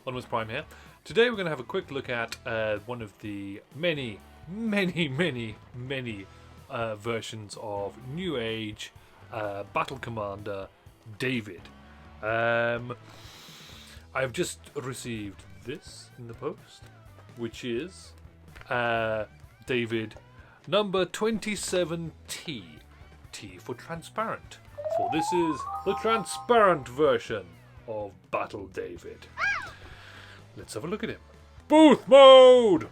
Optimus Prime here. Today we're going to have a quick look at one of the many versions of Newage Battle Commander David. I've just received this in the post, which is David number 27T. T for transparent. For this is the transparent version of Battle David. Let's have a look at him. Booth mode!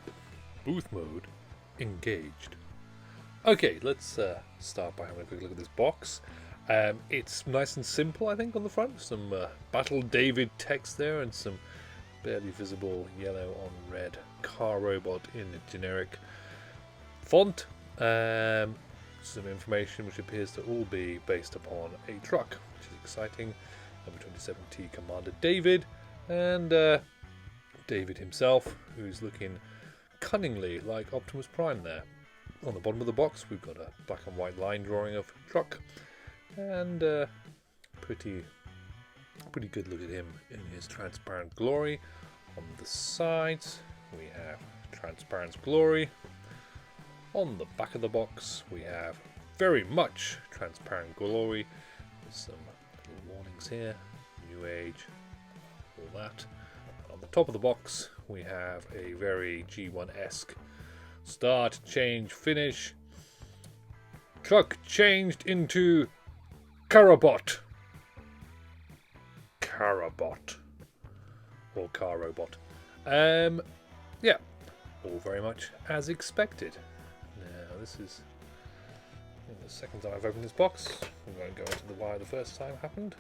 Booth mode engaged. Okay, let's start by having a quick look at this box. It's nice and simple, I think, on the front. Some Battle David text there and some barely visible yellow on red car robot in a generic font. Some information which appears to all be based upon a truck, which is exciting. Number 27T Commander David, and David himself, who's looking cunningly like Optimus Prime there. On the bottom of the box we've got a black and white line drawing of a truck, and pretty good look at him in his transparent glory. On the sides we have transparent glory. On the back of the box we have very much transparent glory. There's some little warnings here, New Age, all that. On the top of the box we have a very G1-esque start, change, finish. Truck changed into Carabot. Or car robot. Yeah, all very much as expected. Now this is the second time I've opened this box. We won't go into why the first time happened.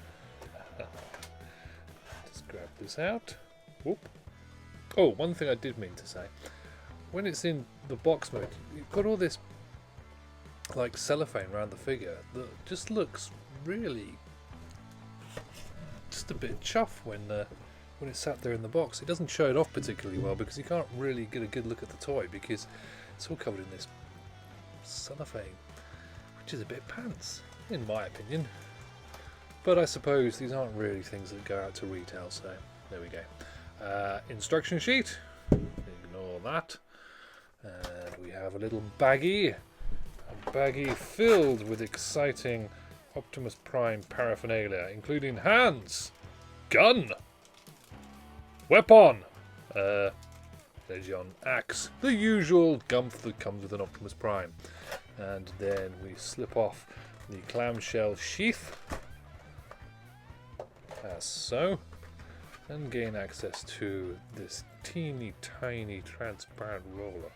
Just grab this out. Whoop. Oh, one thing I did mean to say. When it's in the box mode, you've got all this like cellophane around the figure that just looks really just a bit chuff when it's sat there in the box. It doesn't show it off particularly well because you can't really get a good look at the toy because it's all covered in this cellophane, which is a bit pants in my opinion. But I suppose these aren't really things that go out to retail, so there we go. Instruction sheet, ignore that. And we have a little baggie, filled with exciting Optimus Prime paraphernalia, including hands, gun, weapon, Legion axe, the usual gumph that comes with an Optimus Prime. And then we slip off the clamshell sheath, as so, and gain access to this teeny tiny transparent roller.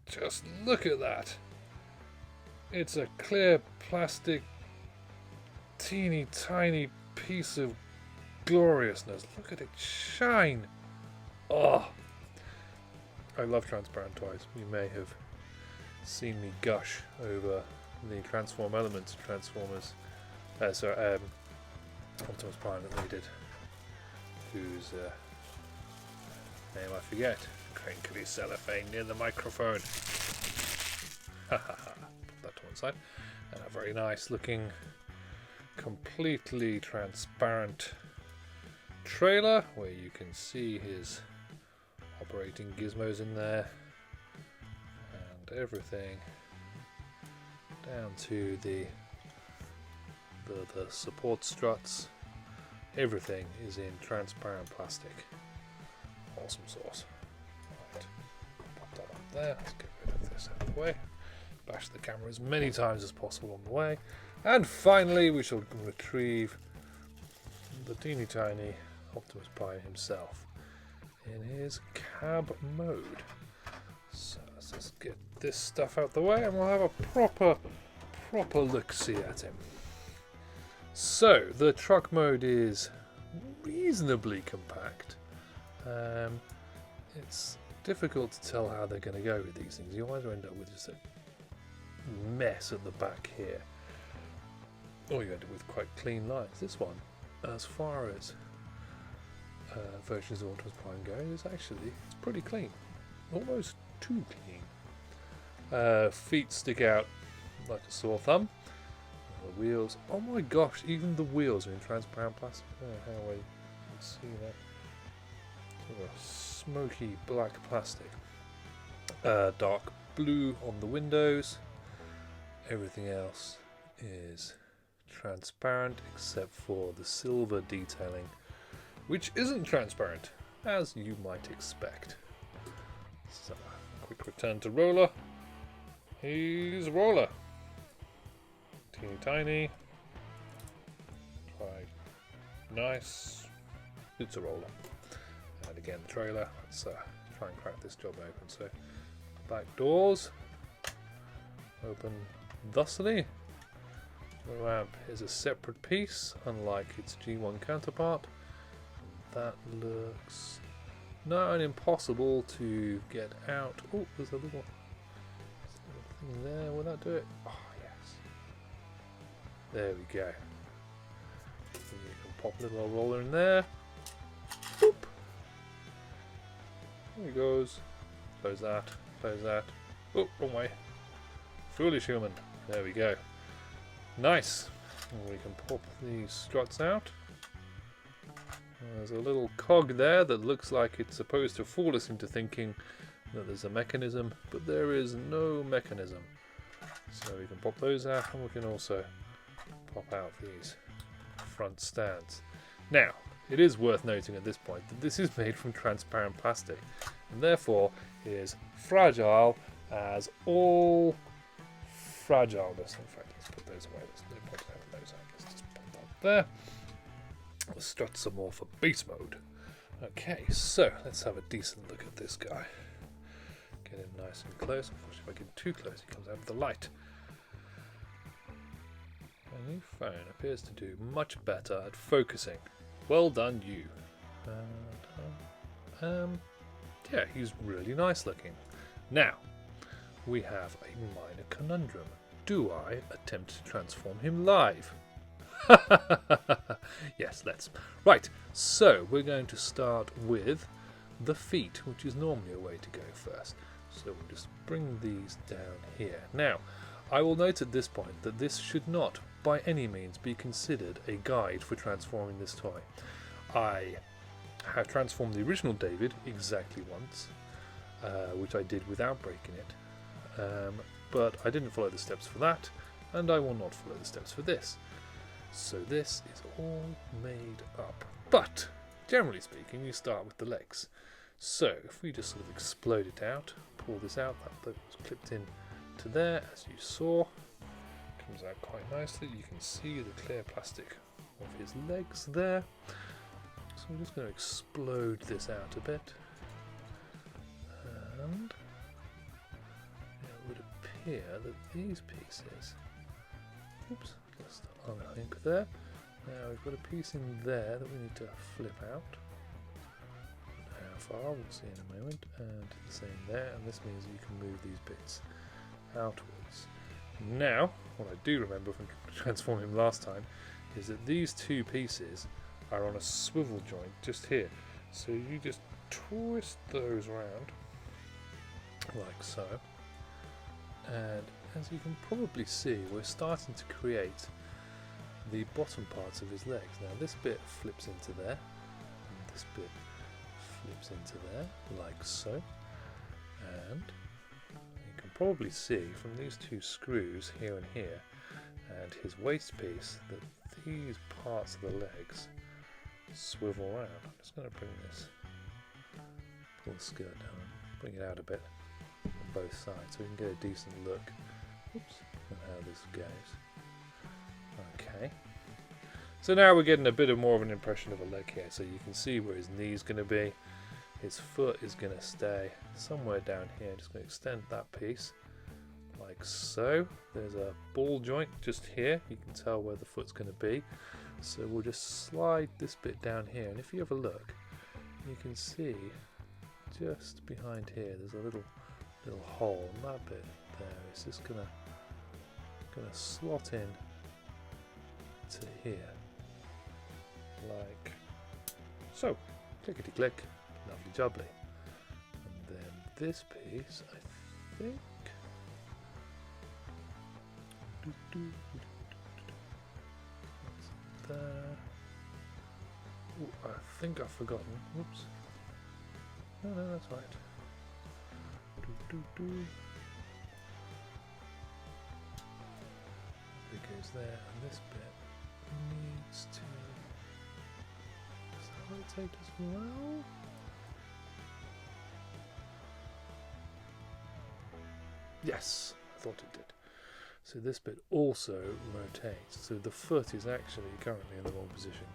Just look at that. It's a clear plastic teeny tiny piece of gloriousness. Look at it shine. Oh, I love transparent toys. You may have seen me gush over the transform elements of Transformers. Optimus Prime that they did, whose name I forget. Crinkly cellophane near the microphone. Put that to one side. And a very nice looking, completely transparent trailer where you can see his operating gizmos in there and everything down to the support struts. Everything is in transparent plastic. Awesome sauce. Right. Pop that up there. Let's get rid of this out of the way. Bash the camera as many times as possible on the way. And finally we shall retrieve the teeny tiny Optimus Prime himself in his cab mode. So let's just get this stuff out the way and we'll have a proper look-see at him. So the truck mode is reasonably compact. It's difficult to tell how they're going to go with these things. You either end up with just a mess at the back here, or you end up with quite clean lines. This one, as far as versions of Optimus Prime go, it's pretty clean, almost too clean. Feet stick out like a sore thumb. The wheels, oh my gosh, even the wheels are in transparent plastic. How I can see that. sort of smoky black plastic. Dark blue on the windows. Everything else is transparent except for the silver detailing, which isn't transparent, as you might expect. So, quick return to roller. He's roller. Teeny tiny. Quite nice. It's a roller. And again, the trailer. Let's try and crack this job open. So, back doors open thusly. The ramp is a separate piece, unlike its G1 counterpart. That looks not impossible to get out. Oh, there's a little thing there. Will that do it? Oh, yes. There we go. You can pop a little roller in there. Boop. There he goes. Close that. Close that. Oh, wrong way. Foolish human. There we go. Nice. And we can pop these struts out. There's a little cog there that looks like it's supposed to fool us into thinking that there's a mechanism, but there is no mechanism. So we can pop those out, and we can also pop out these front stands. Now, it is worth noting at this point that this is made from transparent plastic, and therefore is fragile as all fragileness. In fact, let's put those away. Let's pop those out. Let's just pop that there. We'll strut some more for base mode. Okay, so let's have a decent look at this guy. Get him nice and close. Unfortunately, if I get too close, he comes out of the light. My new phone appears to do much better at focusing. Well done, you. Yeah, he's really nice looking. Now, we have a minor conundrum. Do I attempt to transform him live? Yes, let's. Right, so we're going to start with the feet, which is normally a way to go first. So we'll just bring these down here. Now, I will note at this point that this should not, by any means, be considered a guide for transforming this toy. I have transformed the original David exactly once, which I did without breaking it. But I didn't follow the steps for that, and I will not follow the steps for this. So this is all made up. But, generally speaking, you start with the legs. So, if we just sort of explode it out, pull this out, that was clipped in to there, as you saw. Comes out quite nicely. You can see the clear plastic of his legs there. So I'm just going to explode this out a bit. And it would appear that these pieces... Oops. Just unhook there. Now we've got a piece in there that we need to flip out. How far, we'll see in a moment. And the same there, and this means you can move these bits outwards. Now, what I do remember from transforming him last time is that these two pieces are on a swivel joint just here. So you just twist those around like so. And as you can probably see, we're starting to create the bottom parts of his legs. Now this bit flips into there, and this bit flips into there, like so. And you can probably see from these two screws here and here, and his waist piece, that these parts of the legs swivel around. I'm just going to bring this, pull the skirt down, bring it out a bit on both sides so we can get a decent look. Oops, at how this goes. Okay. So now we're getting a bit more of an impression of a leg here. So you can see where his knee's going to be. His foot is going to stay somewhere down here. Just going to extend that piece like so. There's a ball joint just here. You can tell where the foot's going to be. So we'll just slide this bit down here. And if you have a look, you can see just behind here there's a little hole. And that bit there is just gonna slot in to here, like so. Clickety click, lovely jubbly. And then this piece, I think. That's there. Ooh, I think I've forgotten. Whoops. No, no, that's right. It goes there, and this bit needs to rotate as well. Yes, I thought it did. So this bit also rotates. So the foot is actually currently in the wrong position.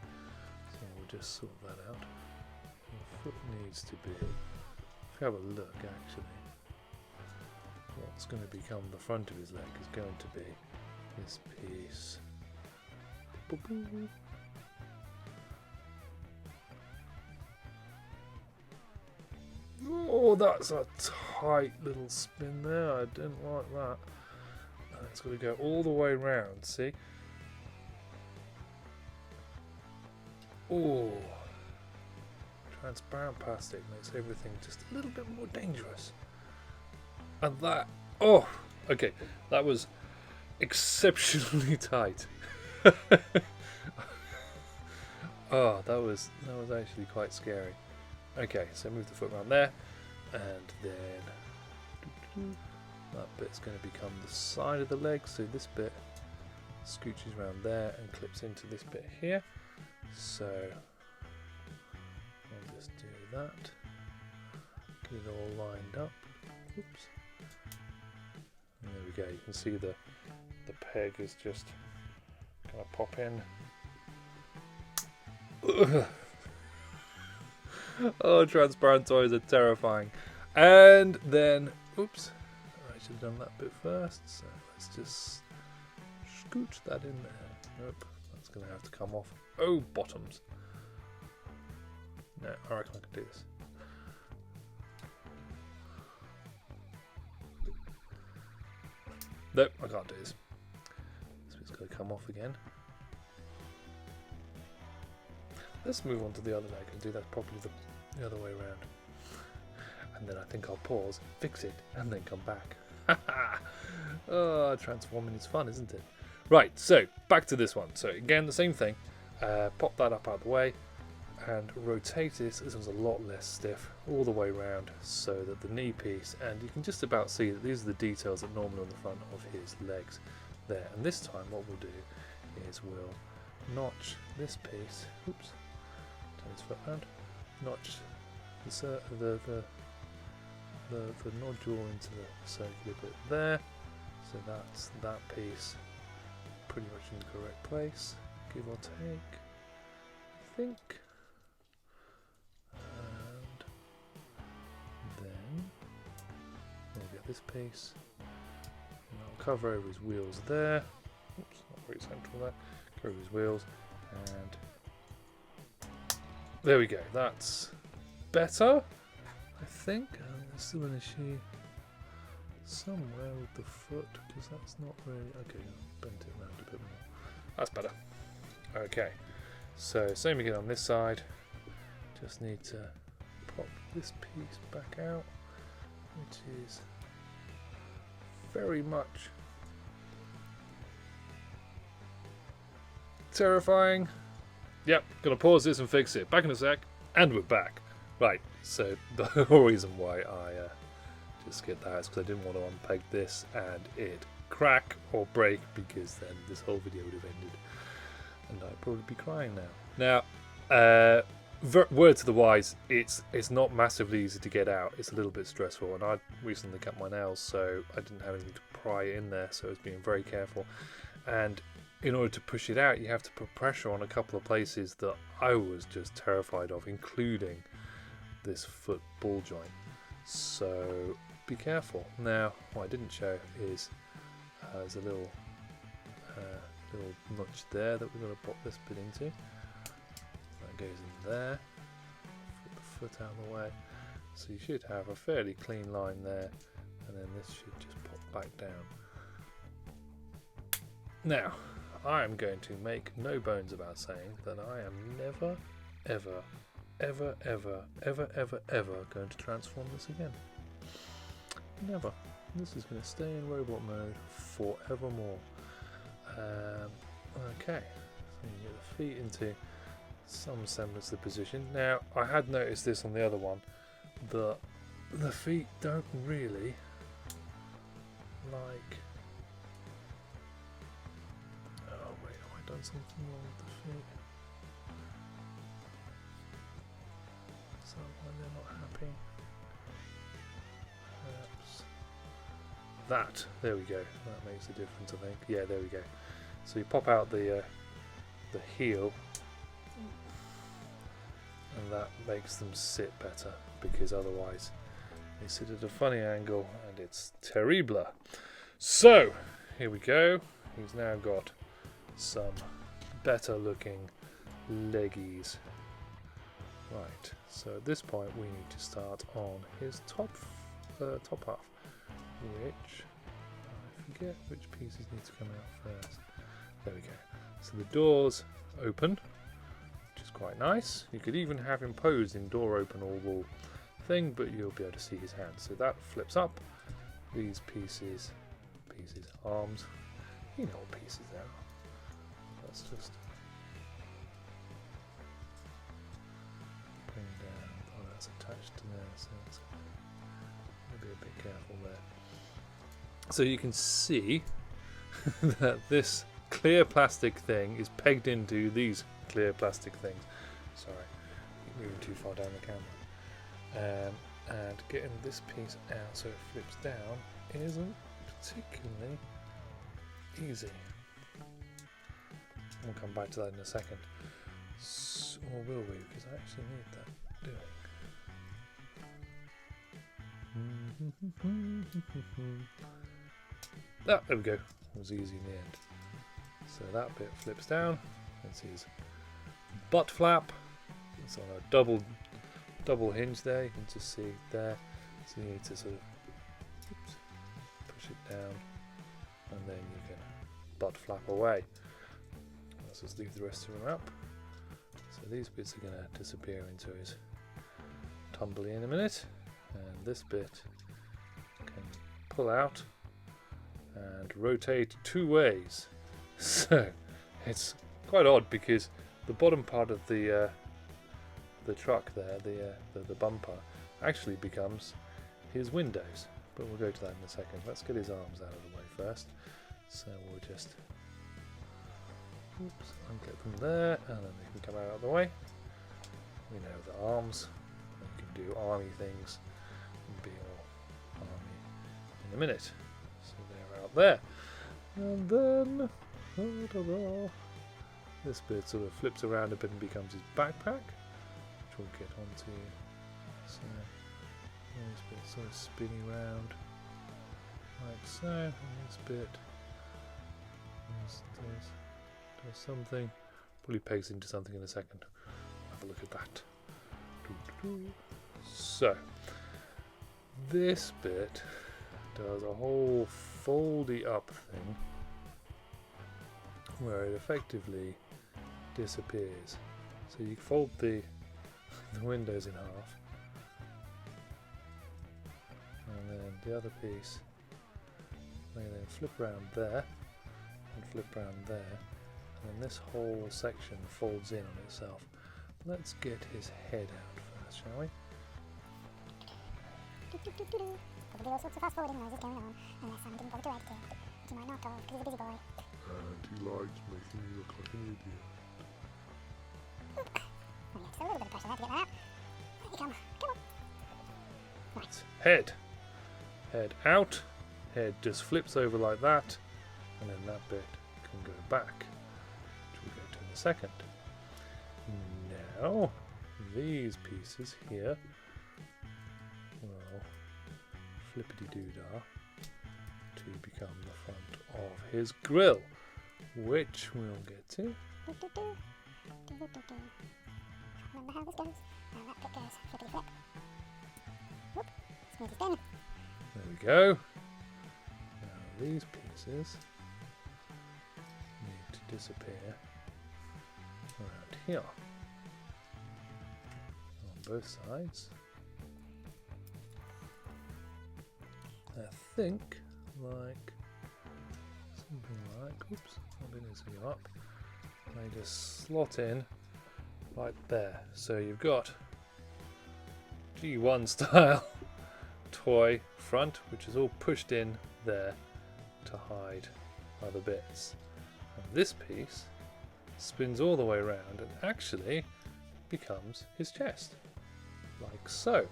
So we'll just sort that out. The foot needs to be, if you have a look actually, what's going to become the front of his leg is going to be this piece. Oh, that's a tight little spin there. I didn't like that. It's got to go all the way round, see? Oh, transparent plastic makes everything just a little bit more dangerous. And that, oh, okay, that was exceptionally tight. Oh, that was actually quite scary. Okay, so move the foot around there, and then that bit's going to become the side of the leg, so this bit scooches around there and clips into this bit here. So I'll just do that, get it all lined up. Oops. And there we go, you can see the peg is just going to pop in. Ugh. Oh, transparent toys are terrifying. And then, oops, I should have done that bit first, so let's just scooch that in there. Nope, that's going to have to come off. Oh, bottoms. No, I reckon I can do this. Nope, I can't do this. So it's going to come off again. Let's move on to the other leg and do that properly the other way around. And then I think I'll pause, fix it, and then come back. Oh, transforming is fun, isn't it? Right, so back to this one. So again, the same thing. Pop that up out of the way and rotate this. This one's a lot less stiff all the way around so that the knee piece, and you can just about see that these are the details that normally on the front of his legs there. And this time what we'll do is we'll notch this piece, oops, turn his foot around, notch the nodule into the circular bit there, so that's that piece pretty much in the correct place, give or take, I think. And then we'll get this piece, and I'll cover over his wheels there. Oops, not very central there. Cover his wheels, and there we go. That's better, I think. There's still an issue somewhere with the foot because that's not really okay. I'll bend it around a bit more. That's better. Okay, so same again on this side. Just need to pop this piece back out, which is very much terrifying. Yep, gonna pause this and fix it. Back in a sec, and we're back. Right, so the whole reason why I just skipped that is because I didn't want to unpeg this and it crack or break, because then this whole video would have ended and I'd probably be crying now. Now, word to the wise, it's not massively easy to get out. It's a little bit stressful, and I recently cut my nails, so I didn't have anything to pry in there, so I was being very careful. And in order to push it out, you have to put pressure on a couple of places that I was just terrified of, including this foot ball joint. So be careful. Now, what I didn't show is there's a little notch there that we're going to pop this bit into. That goes in there. Put the foot out of the way. So you should have a fairly clean line there, and then this should just pop back down. Now, I am going to make no bones about saying that I am never, ever, ever, ever, ever, ever, ever going to transform this again. Never. This is going to stay in robot mode forevermore. Okay, so you get the feet into some semblance of position. Now, I had noticed this on the other one, the feet don't really like. Oh wait, have I done something wrong with the feet? Is that why they're not happy? Perhaps that. There we go. That makes a difference, I think. Yeah, there we go. So you pop out the heel, and that makes them sit better, because otherwise they sit at a funny angle and it's terrible. So here we go. He's now got some better looking leggies. Right, so at this point we need to start on his top half, which I forget which pieces need to come out first. There we go. So the doors open, which is quite nice. You could even have him posed in door open oval thing, but you'll be able to see his hands. So that flips up. These pieces, arms, you know what pieces they are. Let's just bring down. Oh, that's attached to there, so it's going to be a bit careful there. So you can see that this clear plastic thing is pegged into these clear plastic things. Sorry, keep moving too far down the camera. And getting this piece out so it flips down isn't particularly easy. We'll come back to that in a second. Or will we? Because I actually need that doing. Ah, there we go. It was easy in the end. So that bit flips down. That's his butt flap. It's on a double hinge there. You can just see there. So you need to sort of push it down, and then you can butt flap away. Let's just leave the rest of him up. So these bits are going to disappear into his tumbly in a minute, and this bit can pull out and rotate 2 ways. So it's quite odd because the bottom part of the truck there, the bumper, actually becomes his windows. But we'll go to that in a second. Let's get his arms out of the way first. So we'll just unclip them there, and then they can come out of the way. We know the arms. We can do army things and be all army in a minute. So they're out there. And then this bit sort of flips around a bit and becomes his backpack, which we'll get onto. So this bit sort of spinning around like so, and this bit does something, probably pegs into something in a second. Have a look at that. So this bit does a whole foldy up thing where it effectively disappears. So you fold the windows in half, and then the other piece they then flip around there and flip around there, and then this whole section folds in on itself. Let's get his head out first, shall we? Probably all sorts of fast forwarding noises going on, unless Sam didn't bother to edit it, which he might not have because he's a busy boy. And he likes making me look like an idiot. Oh yeah, just a little bit of pressure there to get that out. There you come. Come on. Right. Head out. Head just flips over like that, and then that bit can go back, which we'll go to in a second. Now, these pieces here will flippity-doo-dah to become the front of his grill, which we'll get to. Remember how this goes? Now that bit goes flippity flip. Whoop. Smoothie spin. There we go. Now these pieces need to disappear around here on both sides. I think like something like, oops, I didn't need to go up. They just slot in like there. So you've got G1 style toy front, which is all pushed in there to hide other bits. And this piece spins all the way around and actually becomes his chest, like so.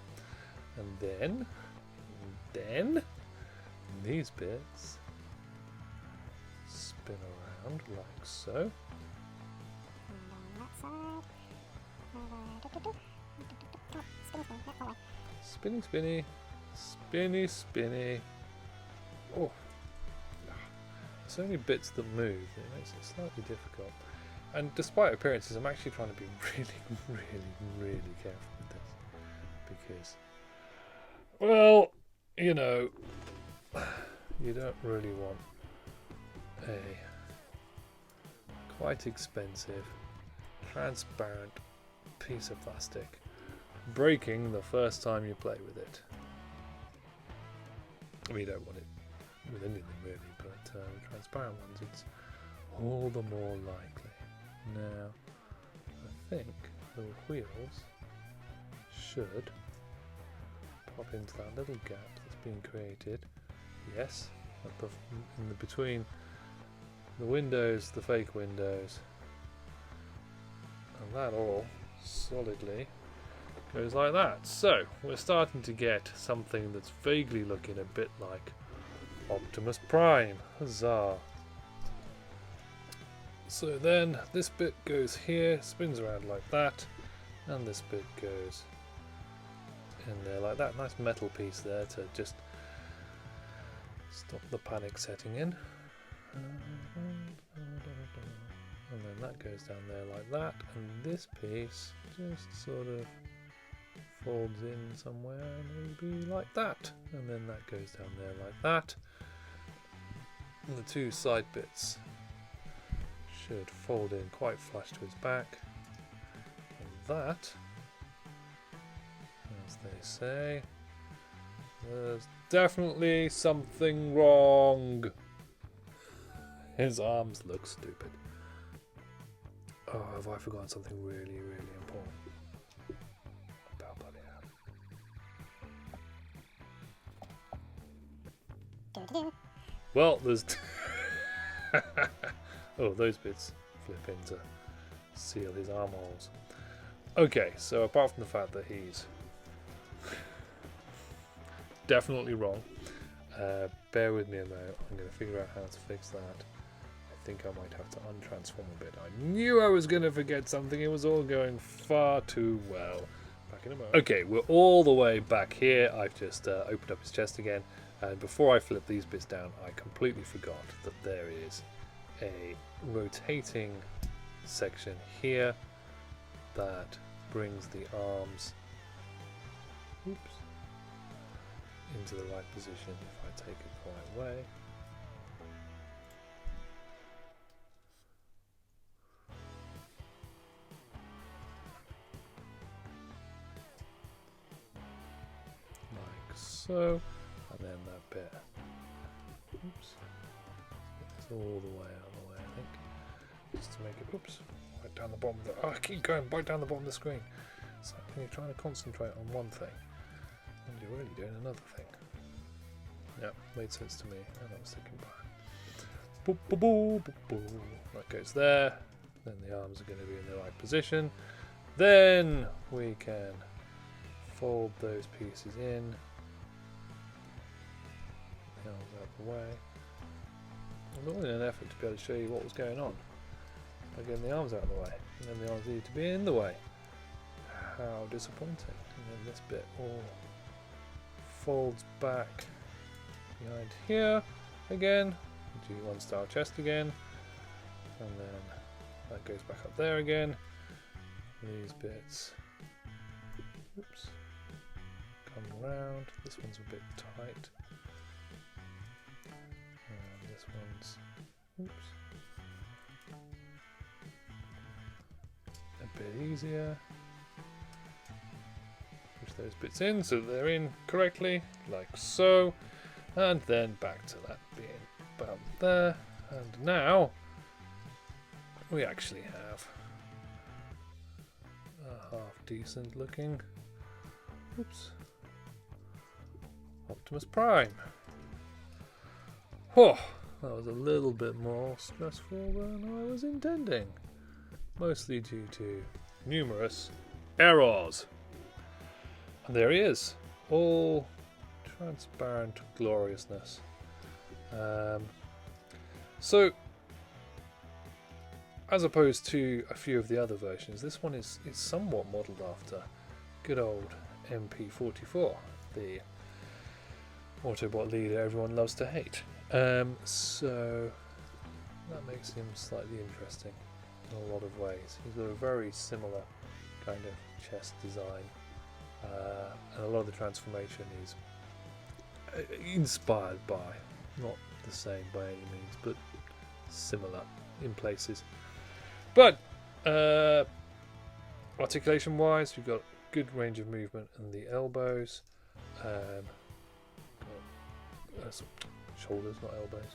And then these bits spin around like so. And on that side. Spinny, spinny, spinny, spinny. Oh, there's so many bits that move, it makes it slightly difficult. And despite appearances, I'm actually trying to be really careful with this. Because, well, you know, you don't really want a quite expensive, transparent piece of plastic breaking the first time you play with it. I mean, you don't want it with anything really, but transparent ones, it's all the more likely. Now, I think the wheels should pop into that little gap that's been created. Yes, between the windows, the fake windows, and that all solidly goes like that. So we're starting to get something that's vaguely looking a bit like Optimus Prime. Huzzah! So then this bit goes here, spins around like that, and this bit goes in there like that. Nice metal piece there to just stop the panic setting in. And then that goes down there like that, and this piece just sort of folds in somewhere, maybe like that, and then that goes down there like that. And the two side bits should fold in quite flush to its back, and that, as they say, there's definitely something wrong. His arms look stupid. Oh, have I forgotten something really important? About bloody hell. Well, there's oh, those bits flip in to seal his armholes. Okay, so apart from the fact that he's definitely wrong, bear with me a moment. I'm going to figure out how to fix that. I think I might have to untransform a bit. I knew I was going to forget something. It was all going far too well. Back in a moment. Okay, we're all the way back here. I've just opened up his chest again. And before I flip these bits down, I completely forgot that there is a rotating section here that brings the arms into the right position if I take it the right way. Like so, and then that bit. It's all the way out of the way, I think. Just to make it, right down the bottom of the, I keep going right down the bottom of the screen. It's like when you're trying to concentrate on one thing, and you're really doing another thing. Yeah, made sense to me, and I was thinking that goes there, then the arms are going to be in the right position. Then we can fold those pieces in. The arms out of the way. I'm all in an effort to be able to show you what was going on by getting the arms out of the way, and then the arms need to be in the way. How disappointing. And then this bit all folds back behind here again, G1 style chest again, and then that goes back up there again. These bits come around. This one's a bit tight, and this one's a bit easier. Push those bits in so they're in correctly, like so, and then back to that being about there. And now we actually have a half decent looking Oops. Optimus Prime. Oh, that was a little bit more stressful than I was intending. Mostly due to numerous errors. And there he is. All transparent gloriousness. So, as opposed to a few of the other versions, this one is somewhat modelled after good old MP44, the Autobot leader everyone loves to hate. So that makes him slightly interesting in a lot of ways. He's got a very similar kind of chest design, and a lot of the transformation is inspired by, not the same by any means, but similar in places. But articulation wise, we've got good range of movement in the elbows, shoulders, not elbows.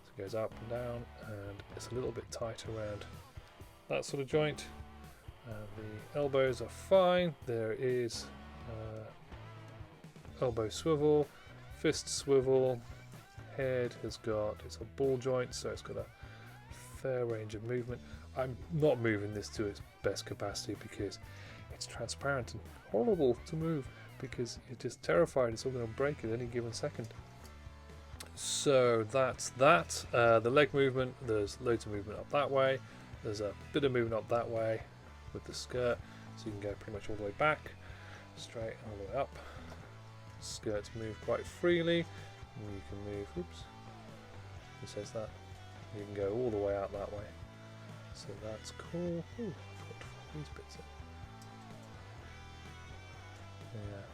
So it goes up and down, and it's a little bit tight around that sort of joint. The elbows are fine. There is elbow swivel, fist swivel. Head has got, it's a ball joint, so it's got a fair range of movement. I'm not moving this to its best capacity because it's transparent and horrible to move, because you're just terrified it's all going to break at any given second. So that's that. The leg movement, there's loads of movement up that way. There's a bit of movement up that way with the skirt, so you can go pretty much all the way back, straight, all the way up. Skirts move quite freely, and you can move, oops, who says that? You can go all the way out that way. So that's cool. Ooh, I forgot to put these bits in. Yeah.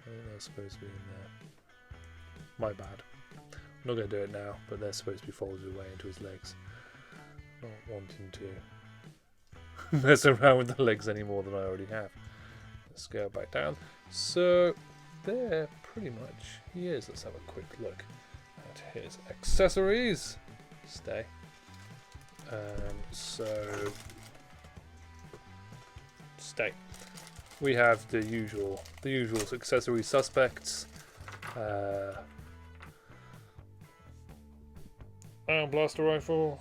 I think they're supposed to be in there. My bad. I'm not going to do it now, but they're supposed to be folded away into his legs. Not wanting to mess around with the legs any more than I already have. Let's scale back down. So there pretty much he is. Let's have a quick look at his accessories. Stay. So stay. We have the usual accessory suspects. Iron blaster rifle.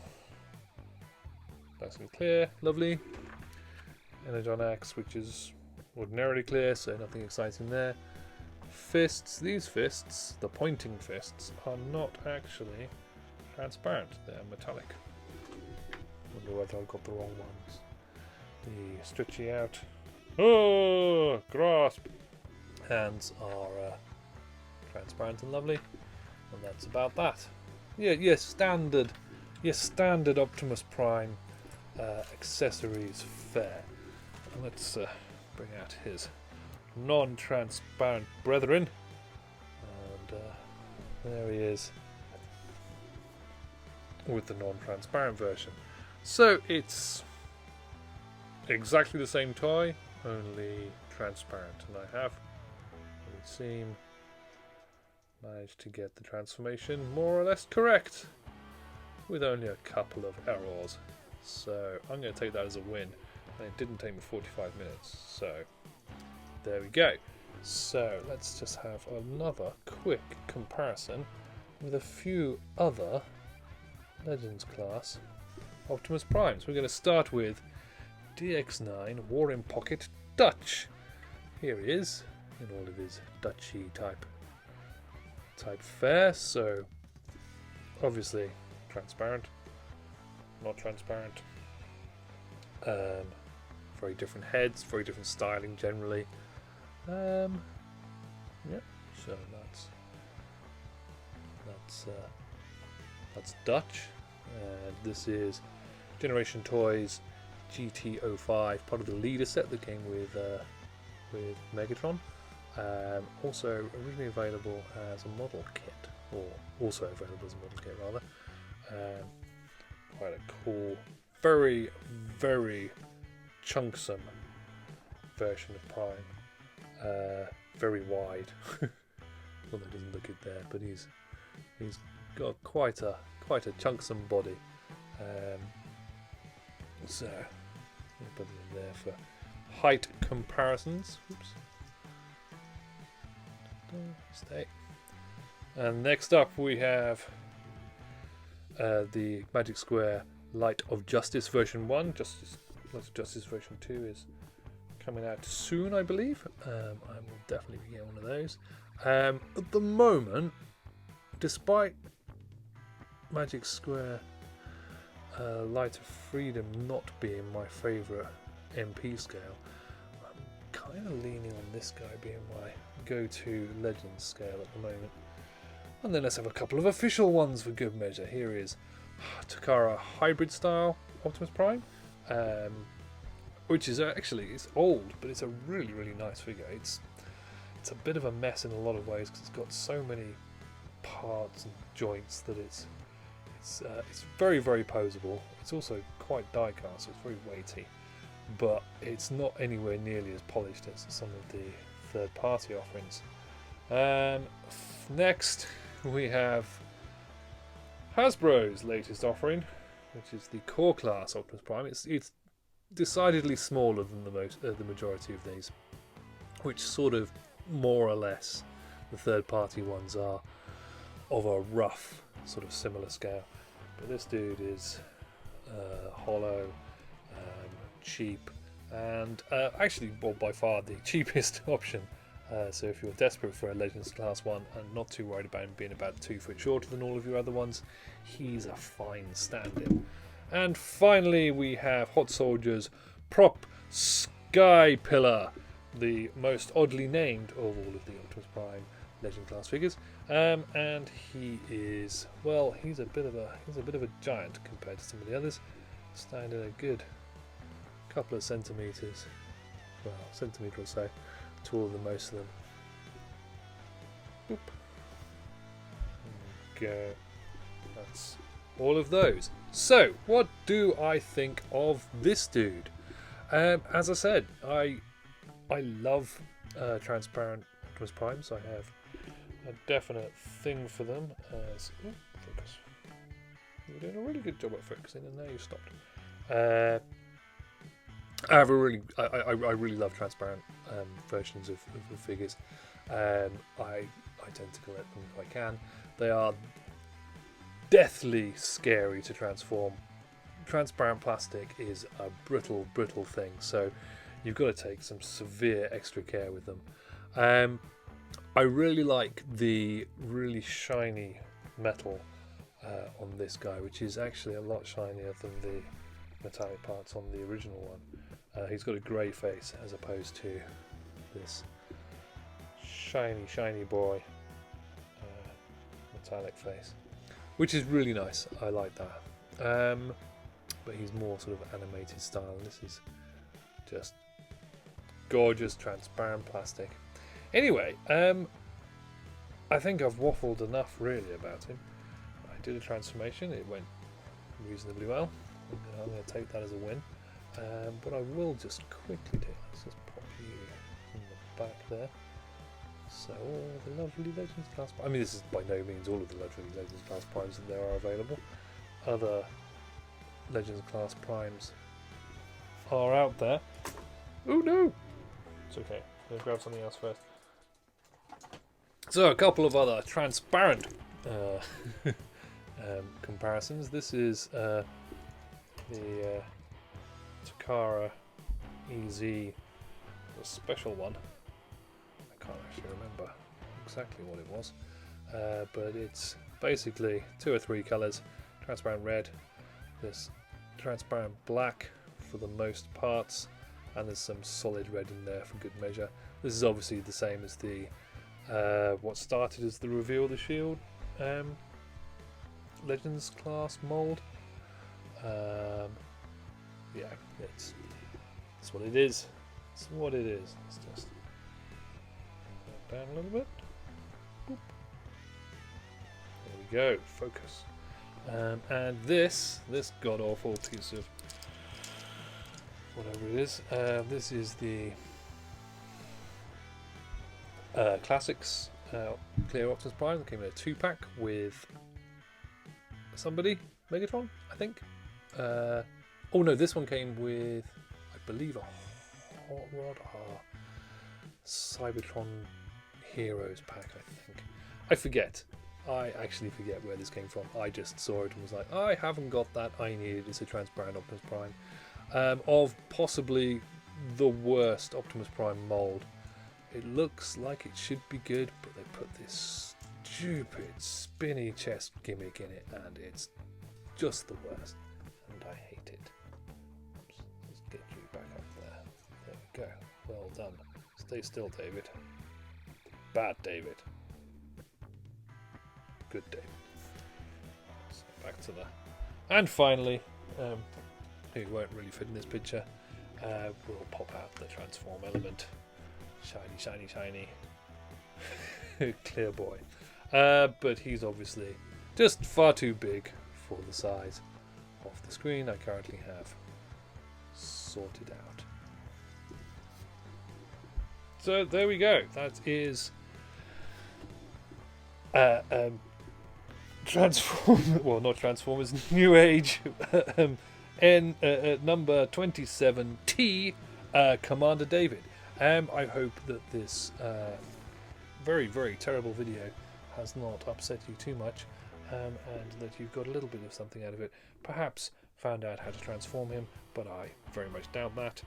Nice and clear, lovely. Energon axe, which is ordinarily clear, so nothing exciting there. Fists, these fists, the pointing fists, are not actually transparent, they're metallic. Wonder whether I got the wrong ones. The stretchy out, oh, grasp, hands are transparent and lovely, and that's about that. Yeah, yes, standard Optimus Prime accessories fare. And let's bring out his non-transparent brethren, and there he is with the non-transparent version. So it's exactly the same toy, only transparent, and I have, it would seem, managed to get the transformation more or less correct with only a couple of errors. So I'm going to take that as a win, and it didn't take me 45 minutes, so there we go. So let's just have another quick comparison with a few other Legends class Optimus Primes. We're going to start with DX9 War in Pocket Dutch. Here he is in all of his Dutchy type fare. So obviously transparent, not transparent. Very different heads, very different styling generally. Yeah, so that's Dutch. This is Generation Toys GT05, part of the leader set that came with Megatron. Also originally available as a model kit, or also available as a model kit rather. Quite a cool, very, very chunksome version of Prime. Very wide. Although it doesn't look it there, but he's got quite a chunksome body. So I'll put it in there for height comparisons. Oops. Stay. And next up we have the Magic Square Light of Justice version 1. Justice version 2 is coming out soon, I believe. I will definitely get one of those. At the moment, despite Magic Square Light of Freedom not being my favourite MP scale, I'm kind of leaning on this guy being my go-to Legends scale at the moment. And then let's have a couple of official ones for good measure. Here is Takara Hybrid Style Optimus Prime, which is actually, it's old, but it's a really, really nice figure. It's a bit of a mess in a lot of ways because it's got so many parts and joints that it's very, very posable. It's also quite die-cast, so it's very weighty, but it's not anywhere nearly as polished as some of the third-party offerings. Next, we have Hasbro's latest offering, which is the Core Class Optimus Prime. It's decidedly smaller than the majority of these, which sort of more or less the third-party ones are of a rough sort of similar scale. But this dude is hollow, cheap, and actually, well, by far the cheapest option. So if you're desperate for a Legends Class 1 and not too worried about him being about 2 foot shorter than all of your other ones, he's a fine stand-in. And finally we have Hot Soldier's Prop Sky Pillar, the most oddly named of all of the Optimus Prime Legend Class figures. And he is, well, he's a bit of a giant compared to some of the others, standing a good couple of centimetres, well, centimetre or so, taller than most of them. Boop. Go. That's all of those. So, what do I think of this dude? As I said, I love transparent Optimus Primes. I have a definite thing for them. Focus. You're doing a really good job at focusing, and now you've stopped. I really love transparent versions of figures. I tend to collect them if I can. They are deathly scary to transform. Transparent plastic is a brittle thing, so you've got to take some severe extra care with them. I really like the really shiny metal on this guy, which is actually a lot shinier than the metallic parts on the original one. He's got a grey face as opposed to this shiny boy metallic face, which is really nice. I like that. But he's more sort of animated style, and this is just gorgeous transparent plastic. Anyway, I think I've waffled enough really about him. I did a transformation, it went reasonably well. I'm going to take that as a win. But I will just quickly do, let's just pop you in the back there. So all the lovely Legends Class Primes, I mean this is by no means all of the lovely Legends Class Primes that there are available. Other Legends Class Primes are out there. Oh no! It's okay, I'm going to grab something else first. So a couple of other transparent comparisons. This is the Takara EZ, the special one. I can't actually remember exactly what it was, but it's basically 2 or 3 colours: transparent red, this transparent black for the most parts, and there's some solid red in there for good measure. This is obviously the same as the what started as the Reveal the Shield Legends class mould. Yeah, it's what it is. It's what it is. Let's just go down a little bit. Boop. There we go. Focus. And this god awful piece of whatever it is. This is the Classics Clear Optimus Prime. That came in a 2-pack with somebody, Megatron, I think. Oh no, this one came with, I believe, a Hot Rod? Cybertron Heroes pack, I think. I forget. I actually forget where this came from. I just saw it and was like, I haven't got that. I need it. It's a transparent Optimus Prime. Of possibly the worst Optimus Prime mold. It looks like it should be good, but they put this stupid spinny chest gimmick in it, and it's just the worst. And I hate it. Let's get you back up there. There we go. Well done. Stay still, David. Bad David. Good David. So back to the... And finally, who won't really fit in this picture, we'll pop out the transform element. Shiny, shiny, shiny. Clear boy. But he's obviously just far too big for the size of the screen I currently have sorted out. So there we go. That is not Transformers, Newage number 27T Commander David. I hope that this very, very terrible video has not upset you too much, and that you've got a little bit of something out of it. Perhaps found out how to transform him, but I very much doubt that.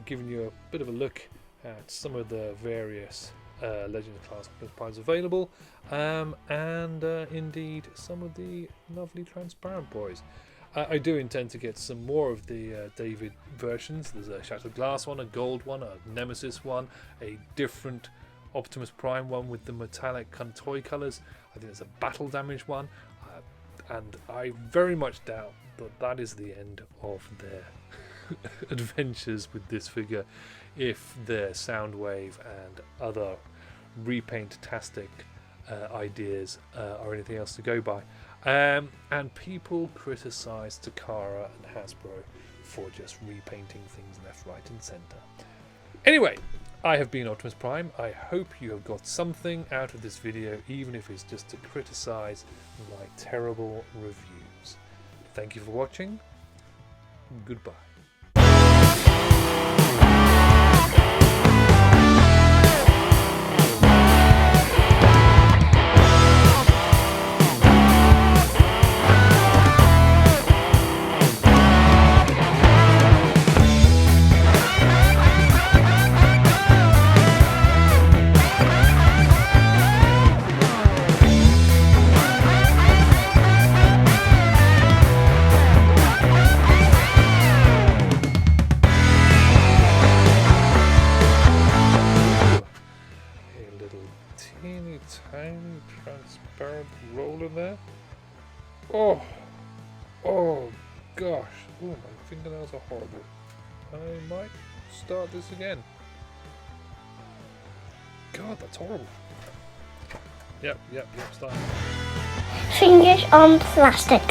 Giving you a bit of a look at some of the various Legend class Optimus Primes available, and indeed some of the lovely transparent boys. I do intend to get some more of the David versions. There's a Shattered Glass one, a Gold one, a Nemesis one, a different Optimus Prime one with the metallic kind of toy colours. I think there's a Battle Damage one, and I very much doubt that that is the end of their adventures with this figure, if their Soundwave and other repaint-tastic ideas are anything else to go by. And people criticise Takara and Hasbro for just repainting things left, right and centre. Anyway, I have been Optimus Prime. I hope you have got something out of this video, even if it's just to criticise my terrible reviews. Thank you for watching. Goodbye. Tiny transparent roller there. Oh gosh. Oh, my fingernails are horrible. I might start this again. God, that's horrible. Yep, start. Fingers on plastic.